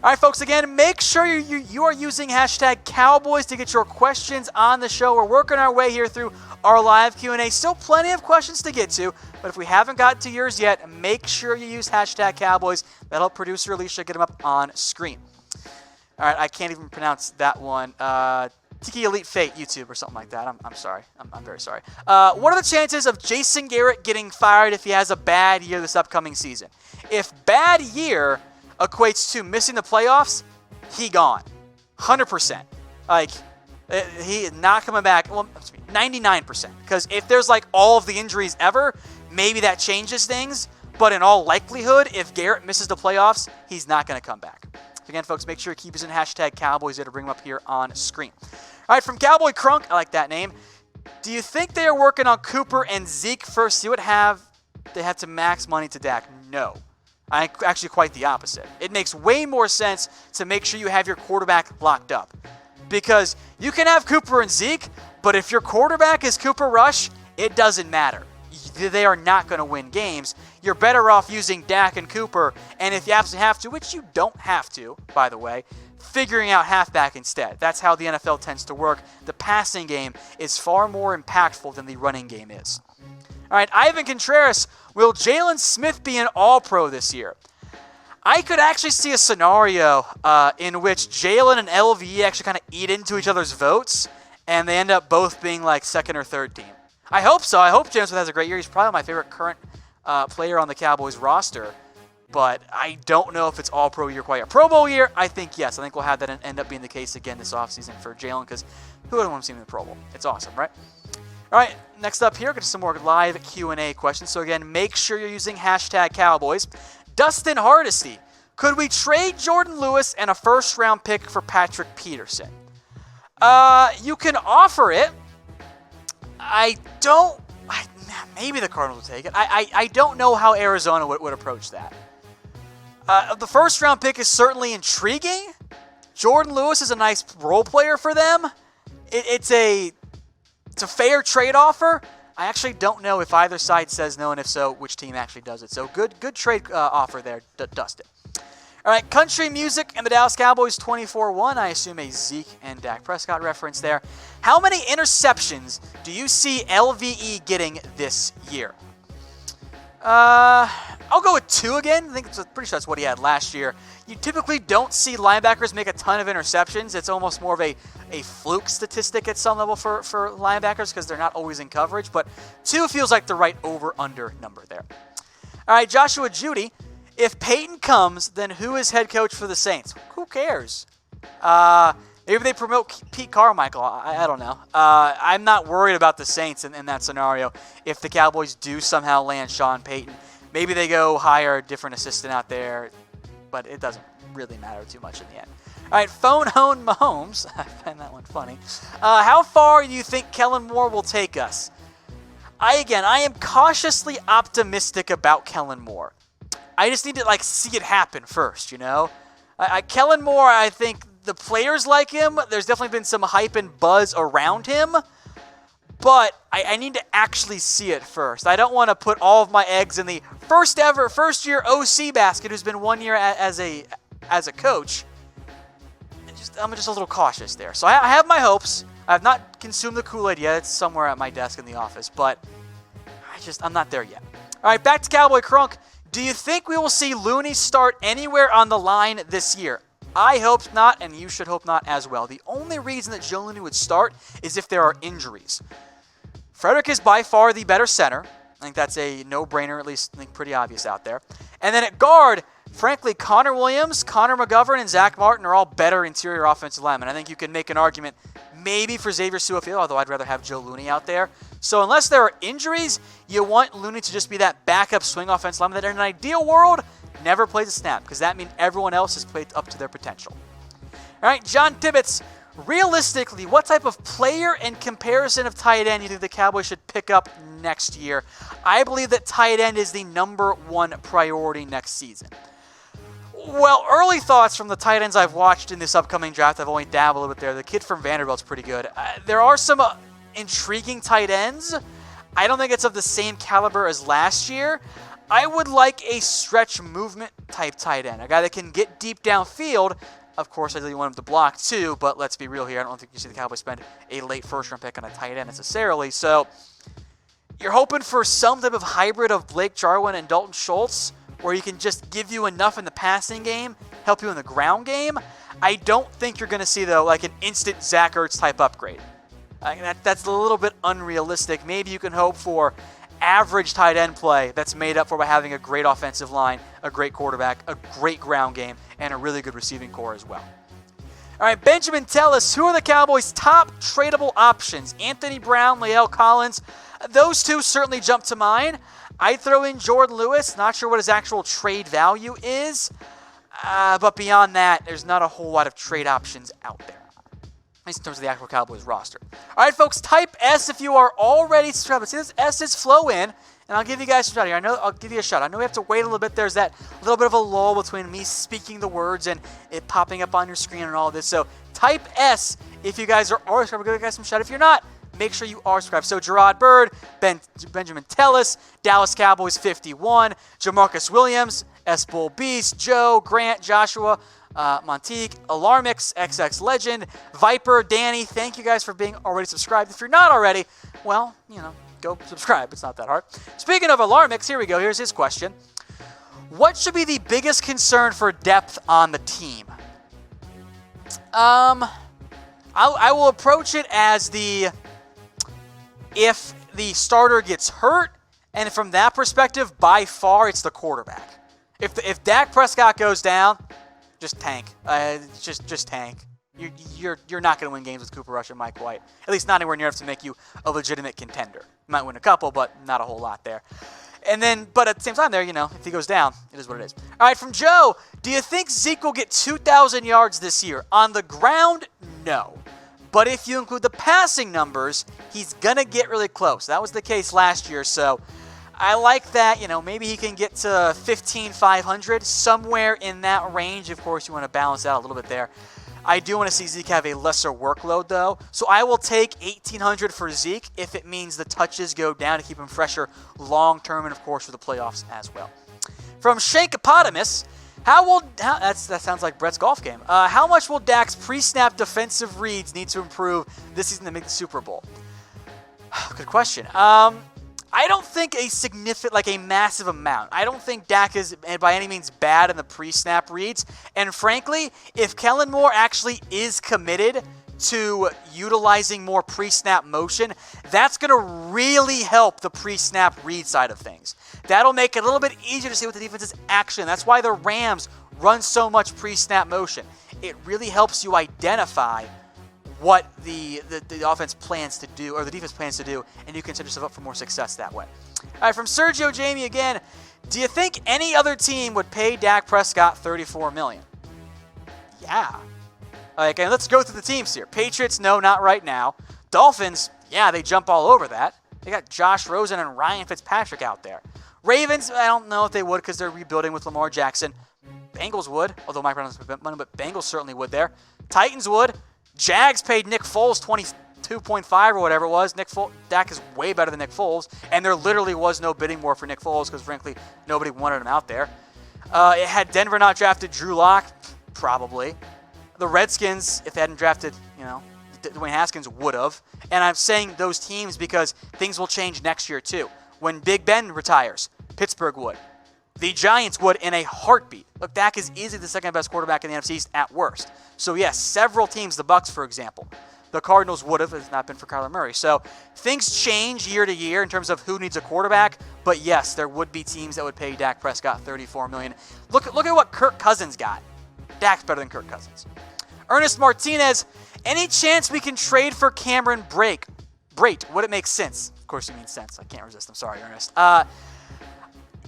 All right, folks, again, make sure you are using hashtag Cowboys to get your questions on the show. We're working our way here through our live Q&A. Still plenty of questions to get to, but if we haven't gotten to yours yet, make sure you use hashtag Cowboys. That'll help producer Alicia get them up on screen. All right, I can't even pronounce that one. Tiki Elite Fate YouTube or something like that. I'm sorry. I'm very sorry. What are the chances of Jason Garrett getting fired if he has a bad year this upcoming season? If bad year equates to missing the playoffs, he gone. 100%. Like, he is not coming back. Well, 99%. Because if there's like all of the injuries ever, maybe that changes things. But in all likelihood, if Garrett misses the playoffs, he's not going to come back. So again, folks, make sure you keep using hashtag Cowboys there to bring them up here on screen. All right, from Cowboy CRUNK, I like that name. Do you think they are working on Cooper and Zeke first? See what they have to max money to Dak? No. Actually, quite the opposite. It makes way more sense to make sure you have your quarterback locked up. Because you can have Cooper and Zeke, but if your quarterback is Cooper Rush, it doesn't matter. They are not going to win games. You're better off using Dak and Cooper, and if you absolutely have to, which you don't have to, by the way, figuring out halfback instead. That's how the NFL tends to work. The passing game is far more impactful than the running game is. All right, Ivan Contreras, will Jaylon Smith be an All-Pro this year? I could actually see a scenario in which Jaylon and LVE actually kind of eat into each other's votes, and they end up both being like second or third team. I hope so. I hope Jaylon Smith has a great year. He's probably my favorite current player on the Cowboys roster, but I don't know if it's All-Pro year quite yet. Pro Bowl year, I think yes. I think we'll have that end up being the case again this offseason for Jaylon, because who wouldn't want to see him in the Pro Bowl? It's awesome, right? All right, next up here, get to some more live Q&A questions. So again, make sure you're using hashtag Cowboys. Dustin Hardesty, could we trade Jourdan Lewis and a first-round pick for Patrick Peterson? You can offer it. Maybe the Cardinals will take it. I don't know how Arizona would approach that. The first-round pick is certainly intriguing. Jourdan Lewis is a nice role player for them. It's a fair trade offer. I actually don't know if either side says no, and if so, which team actually does it. So good trade offer there, Dustin. All right, country music and the Dallas Cowboys 24-1. I assume a Zeke and Dak Prescott reference there. How many interceptions do you see LVE getting this year? I'll go with 2 again. I think pretty sure that's what he had last year. You typically don't see linebackers make a ton of interceptions. It's almost more of a fluke statistic at some level for linebackers because they're not always in coverage. But 2 feels like the right over-under number there. All right, Joshua Jeudi. If Peyton comes, then who is head coach for the Saints? Who cares? Maybe they promote Pete Carmichael. I don't know. I'm not worried about the Saints in that scenario. If the Cowboys do somehow land Sean Payton, maybe they go hire a different assistant out there, but it doesn't really matter too much in the end. All right, Phone Hone Mahomes. I find that one funny. How far do you think Kellen Moore will take us? I am cautiously optimistic about Kellen Moore. I just need to see it happen first, you know? Kellen Moore, I think the players like him. There's definitely been some hype and buzz around him, but I need to actually see it first. I don't want to put all of my eggs in the first year OC basket who's been 1 year as a coach. I'm just a little cautious there. So I have my hopes. I have not consumed the Kool-Aid yet. It's somewhere at my desk in the office, but I'm not there yet. All right, back to Cowboy CRUNK. Do you think we will see Looney start anywhere on the line this year? I hope not, and you should hope not as well. The only reason that Joe Looney would start is if there are injuries. Frederick is by far the better center. I think that's a no-brainer, at least I think pretty obvious out there. And then at guard, frankly, Connor Williams, Connor McGovern, and Zach Martin are all better interior offensive linemen. I think you can make an argument maybe for Xavier Su'a-Filo, although I'd rather have Joe Looney out there. So unless there are injuries, you want Looney to just be that backup swing offensive lineman that in an ideal world never plays a snap, because that means everyone else has played up to their potential. All right, Jon Tibbetts, realistically, what type of player and comparison of tight end do you think the Cowboys should pick up next year? I believe that tight end is the #1 priority next season. Well, early thoughts from the tight ends I've watched in this upcoming draft. I've only dabbled a little bit there. The kid from Vanderbilt's pretty good. There are some intriguing tight ends. I don't think it's of the same caliber as last year. I would like a stretch movement type tight end, a guy that can get deep downfield. Of course, I really want him to block too, but let's be real here. I don't think you see the Cowboys spend a late first-round pick on a tight end necessarily. So you're hoping for some type of hybrid of Blake Jarwin and Dalton Schultz, where he can just give you enough in the passing game, help you in the ground game. I don't think you're going to see, though, like an instant Zach Ertz type upgrade. That's a little bit unrealistic. Maybe you can hope for average tight end play that's made up for by having a great offensive line, a great quarterback, a great ground game, and a really good receiving core as well. All right, Benjamin, tell us, who are the Cowboys' top tradable options? Anthony Brown, La'el Collins. Those two certainly jump to mind. I'd throw in Jourdan Lewis. Not sure what his actual trade value is. But beyond that, there's not a whole lot of trade options out there, at least in terms of the actual Cowboys roster. All right, folks, type S if you are already subscribed. Let's see those S's flow in, and I'll give you guys a shot here. I'll give you a shot. I know we have to wait a little bit. There's that little bit of a lull between me speaking the words and it popping up on your screen and all this. So type S if you guys are already subscribed. We'll give you guys some shot. If you're not, make sure you are subscribed. So Gerard Bird, Benjamin Tellis, Dallas Cowboys 51, Jamarcus Williams, sbull Beast, Joe, Grant, Joshua, Montique, Alarmix, XX Legend, Viper, Danny. Thank you guys for being already subscribed. If you're not already, well, go subscribe. It's not that hard. Speaking of Alarmix, here we go. Here's his question. What should be the biggest concern for depth on the team? I will approach it as if the starter gets hurt, and from that perspective, by far, it's the quarterback. If Dak Prescott goes down, just tank. Just tank. You're not going to win games with Cooper Rush and Mike White. At least not anywhere near enough to make you a legitimate contender. You might win a couple, but not a whole lot there. But at the same time there, if he goes down, it is what it is. All right, from Joe, do you think Zeke will get 2,000 yards this year? On the ground, no. But if you include the passing numbers, he's going to get really close. That was the case last year, so I like that. Maybe he can get to 15,500, somewhere in that range. Of course, you want to balance out a little bit there. I do want to see Zeke have a lesser workload, though. So I will take 1,800 for Zeke if it means the touches go down to keep him fresher long-term and, of course, for the playoffs as well. From Shankopotomuss, that sounds like Brett's golf game. How much will Dak's pre-snap defensive reads need to improve this season to make the Super Bowl? Good question. I don't think a massive amount. I don't think Dak is by any means bad in the pre-snap reads. And frankly, if Kellen Moore actually is committed to utilizing more pre-snap motion, that's going to really help the pre-snap read side of things. That'll make it a little bit easier to see what the defense is actually. And that's why the Rams run so much pre-snap motion. It really helps you identify what the offense plans to do, or the defense plans to do, and you can set yourself up for more success that way. All right, from Sergio Jaime again, do you think any other team would pay Dak Prescott $34 million? Yeah. Okay, let's go through the teams here. Patriots, no, not right now. Dolphins, yeah, they jump all over that. They got Josh Rosen and Ryan Fitzpatrick out there. Ravens, I don't know if they would because they're rebuilding with Lamar Jackson. Bengals would, although Mike Brown doesn't spend money, but Bengals certainly would there. Titans would. Jags paid Nick Foles $22.5 or whatever it was. Dak is way better than Nick Foles, and there literally was no bidding war for Nick Foles because, frankly, nobody wanted him out there. Had Denver not drafted Drew Lock, probably. The Redskins, if they hadn't drafted, Dwayne Haskins, would have. And I'm saying those teams because things will change next year too. When Big Ben retires, Pittsburgh would. The Giants would in a heartbeat. Look, Dak is easily the second best quarterback in the NFC East at worst. So yes, several teams, the Bucs, for example. The Cardinals would have if it's not been for Kyler Murray. So things change year to year in terms of who needs a quarterback. But yes, there would be teams that would pay Dak Prescott $34 million. Look at what Kirk Cousins got. Dak's better than Kirk Cousins. Ernest Martinez, any chance we can trade for Cameron Brate? Would it make sense? Of course you mean sense. I can't resist. I'm sorry, Ernest.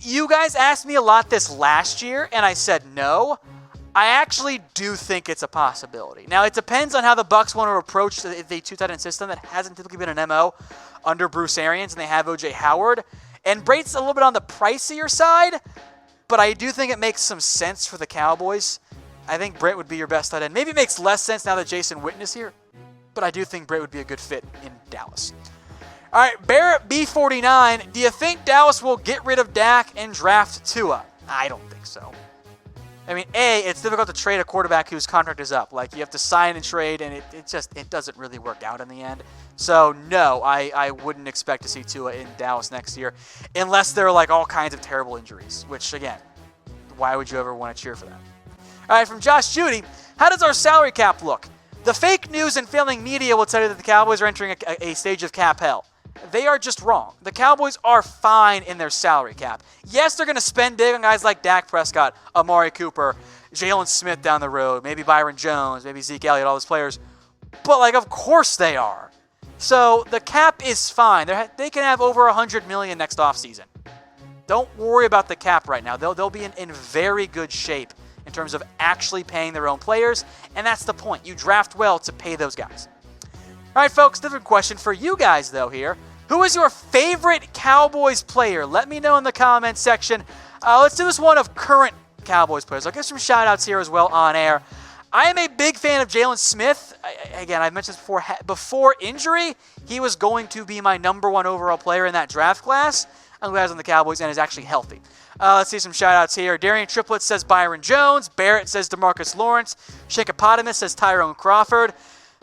You guys asked me a lot this last year, and I said no. I actually do think it's a possibility. Now, it depends on how the Bucs want to approach the two-tight end system that hasn't typically been an MO under Bruce Arians, and they have O.J. Howard. And Brate's a little bit on the pricier side, but I do think it makes some sense for the Cowboys. I think Brate would be your best tight end. Maybe it makes less sense now that Jason Witten is here, but I do think Brate would be a good fit in Dallas. All right, Barrett B49, do you think Dallas will get rid of Dak and draft Tua? I don't think so. I mean, it's difficult to trade a quarterback whose contract is up. Like, you have to sign and trade, and it doesn't really work out in the end. So, no, I wouldn't expect to see Tua in Dallas next year unless there are, like, all kinds of terrible injuries, which, again, why would you ever want to cheer for that? All right, from Josh Jeudi, how does our salary cap look? The fake news and failing media will tell you that the Cowboys are entering a stage of cap hell. They are just wrong. The Cowboys are fine in their salary cap. Yes, they're going to spend big on guys like Dak Prescott, Amari Cooper, Jaylon Smith down the road, maybe Byron Jones, maybe Zeke, Elliott, all those players. But, like, of course they are. So the cap is fine. They can have over $100 million next offseason. Don't worry about the cap right now. They'll be in very good shape in terms of actually paying their own players, and that's the point. You draft well to pay those guys. All right, folks, different question for you guys, though, here. Who is your favorite Cowboys player? Let me know in the comments section. Let's do this one of current Cowboys players. I'll give some shout-outs here as well on air. I am a big fan of Jaylon Smith. Again, I mentioned this before injury, he was going to be my #1 overall player in that draft class. I'm glad he's on the Cowboys and is actually healthy. Let's see some shout-outs here. Darian Triplett says Byron Jones. Barrett says DeMarcus Lawrence. Shankopotomuss says Tyrone Crawford.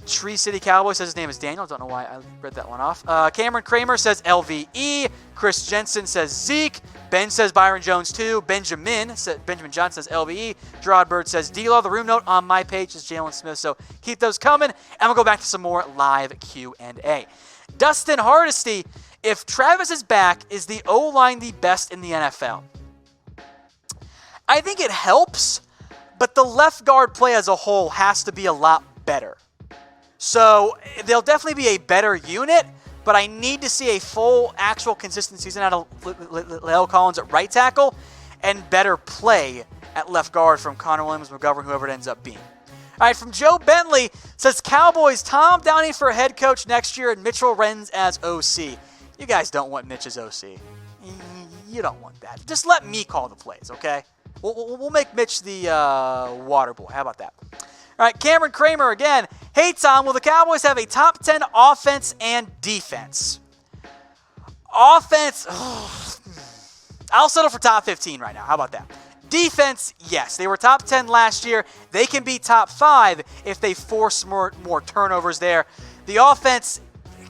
Tree City Cowboy says his name is Daniel. Don't know why I read that one off. Cameron Cramer says LVE. Chris Jensen says Zeke. Ben says Byron Jones too. Benjamin Johnson says LVE. Gerard Bird says D-Law. The room note on my page is Jaylon Smith, so keep those coming. And we'll go back to some more live Q&A. Dustin Hardesty, if Travis is back, is the O-line the best in the NFL? I think it helps, but the left guard play as a whole has to be a lot better. So they'll definitely be a better unit, but I need to see a full, actual, consistent season out of La'el Collins at right tackle and better play at left guard from Connor Williams, McGovern, whoever it ends up being. All right, from Joe Bentley, says Cowboys, Tom Downey for head coach next year and Mitchell Renz as OC. You guys don't want Mitch as OC. You don't want that. Just let me call the plays, okay? We'll make Mitch the water boy. How about that? All right, Cameron Cramer again. Hey, Tom, will the Cowboys have a top 10 offense and defense? Offense, I'll settle for top 15 right now. How about that? Defense, yes. They were top 10 last year. They can be top 5 if they force more turnovers there. The offense,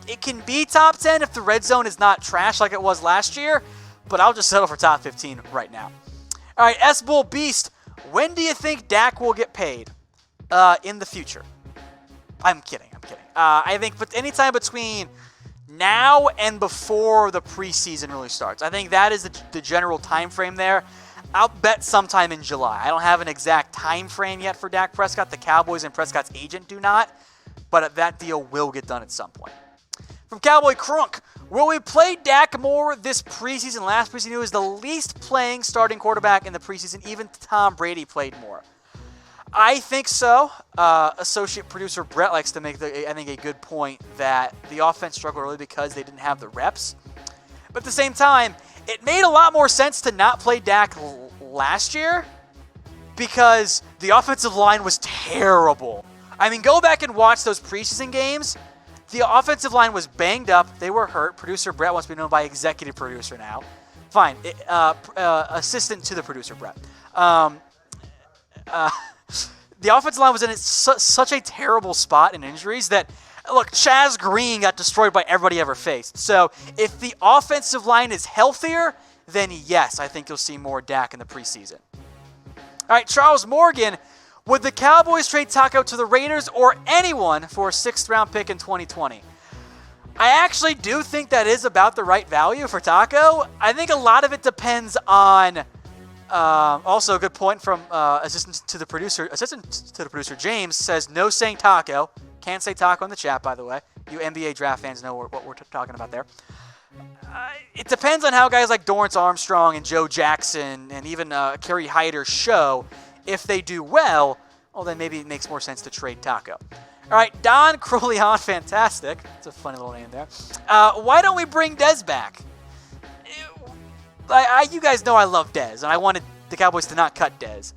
it can be top 10 if the red zone is not trash like it was last year, but I'll just settle for top 15 right now. All right, sbull Beast, when do you think Dak will get paid? In the future. I'm kidding. I think anytime between now and before the preseason really starts. I think that is the general time frame there. I'll bet sometime in July. I don't have an exact time frame yet for Dak Prescott. The Cowboys and Prescott's agent do not, but that deal will get done at some point. From Cowboy CRUNK, will we play Dak more this preseason? Last preseason, he was the least playing starting quarterback in the preseason. Even Tom Brady played more. I think so. Associate producer Brett likes to make, I think, a good point that the offense struggled early because they didn't have the reps. But at the same time, it made a lot more sense to not play Dak last year because the offensive line was terrible. I mean, go back and watch those preseason games. The offensive line was banged up. They were hurt. Producer Brett wants to be known by executive producer now. Fine. Assistant to the producer Brett. The offensive line was in such a terrible spot in injuries that, look, Chaz Green got destroyed by everybody ever faced. So if the offensive line is healthier, then yes, I think you'll see more Dak in the preseason. All right, Charles Morgan, would the Cowboys trade Taco to the Raiders or anyone for a 6th-round pick in 2020? I actually do think that is about the right value for Taco. I think a lot of it depends on... also, a good point from assistant to the producer James says no saying Taco. Can't say Taco in the chat, by the way. You NBA draft fans know what we're talking about there. It depends on how guys like Dorrance Armstrong and Joe Jackson and even Kerry Hyder show. If they do well, then maybe it makes more sense to trade Taco. All right, Don Crowleon Fantastic. That's a funny little name there. Why don't we bring Dez back? You guys know I love Dez, and I wanted the Cowboys to not cut Dez.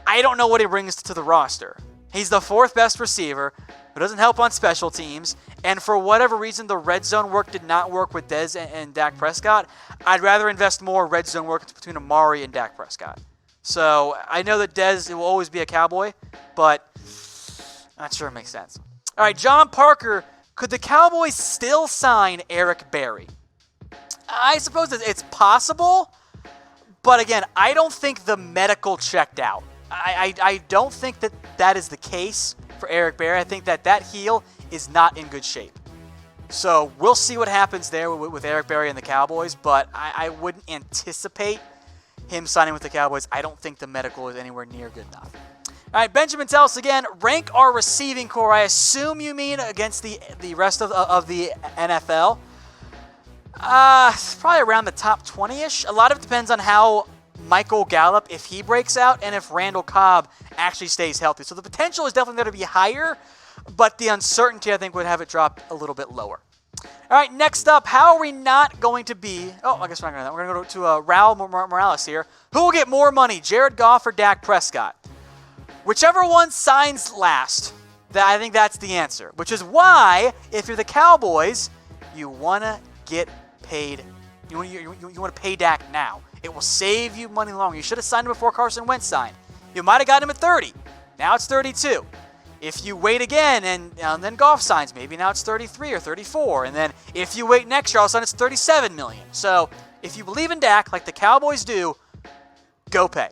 I don't know what he brings to the roster. He's the 4th best receiver. who doesn't help on special teams, and for whatever reason the red zone work did not work with Dez and Dak Prescott, I'd rather invest more red zone work between Amari and Dak Prescott. So I know that Dez will always be a Cowboy, but not sure it makes sense. All right, John Parker, could the Cowboys still sign Eric Berry? I suppose it's possible, but again, I don't think the medical checked out. I don't think that is the case for Eric Berry. I think that heel is not in good shape. So we'll see what happens there with Eric Berry and the Cowboys, but I wouldn't anticipate him signing with the Cowboys. I don't think the medical is anywhere near good enough. All right, Benjamin, tell us again, rank our receiving core. I assume you mean against the rest of the NFL. It's probably around the top 20-ish. A lot of it depends on how Michael Gallup, if he breaks out, and if Randall Cobb actually stays healthy. So the potential is definitely going to be higher, but the uncertainty, I think, would have it drop a little bit lower. All right, next up, how are we not going to be... Oh, I guess we're not going to do that. We're going to go to Raul Morales here. Who will get more money, Jared Goff or Dak Prescott? Whichever one signs last, I think that's the answer. Which is why, if you're the Cowboys, you want to get paid. You want to pay Dak now. It will save you money longer. You should have signed him before Carson Wentz signed. You might have got him at 30. Now it's 32. If you wait again and then Goff signs, maybe now it's 33 or 34. And then if you wait next year, all of a sudden it's $37 million. So if you believe in Dak like the Cowboys do, go pay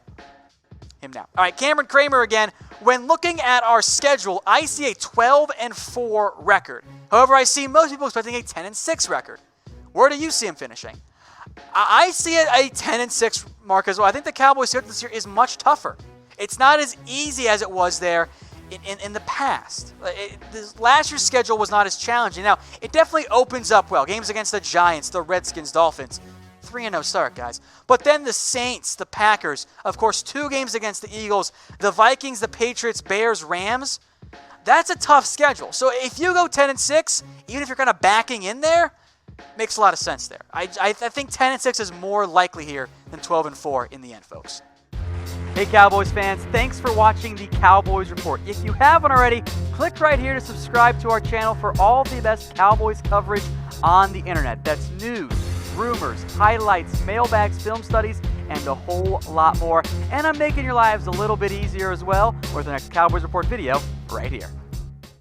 him now. All right, Cameron Cramer again. When looking at our schedule, I see a 12-4 record. However, I see most people expecting a 10-6 record. Where do you see him finishing? I see it a 10-6 mark as well. I think the Cowboys schedule this year is much tougher. It's not as easy as it was there in the past. Last year's schedule was not as challenging. Now, it definitely opens up well. Games against the Giants, the Redskins, Dolphins. 3-0 start, guys. But then the Saints, the Packers, of course, 2 games against the Eagles, the Vikings, the Patriots, Bears, Rams. That's a tough schedule. So if you go 10-6, even if you're kind of backing in there, makes a lot of sense there. I think 10-6 is more likely here than 12-4 in the end, folks. Hey, Cowboys fans, thanks for watching the Cowboys Report. If you haven't already, click right here to subscribe to our channel for all the best Cowboys coverage on the internet. That's news, rumors, highlights, mailbags, film studies, and a whole lot more. And I'm making your lives a little bit easier as well with the next Cowboys Report video right here.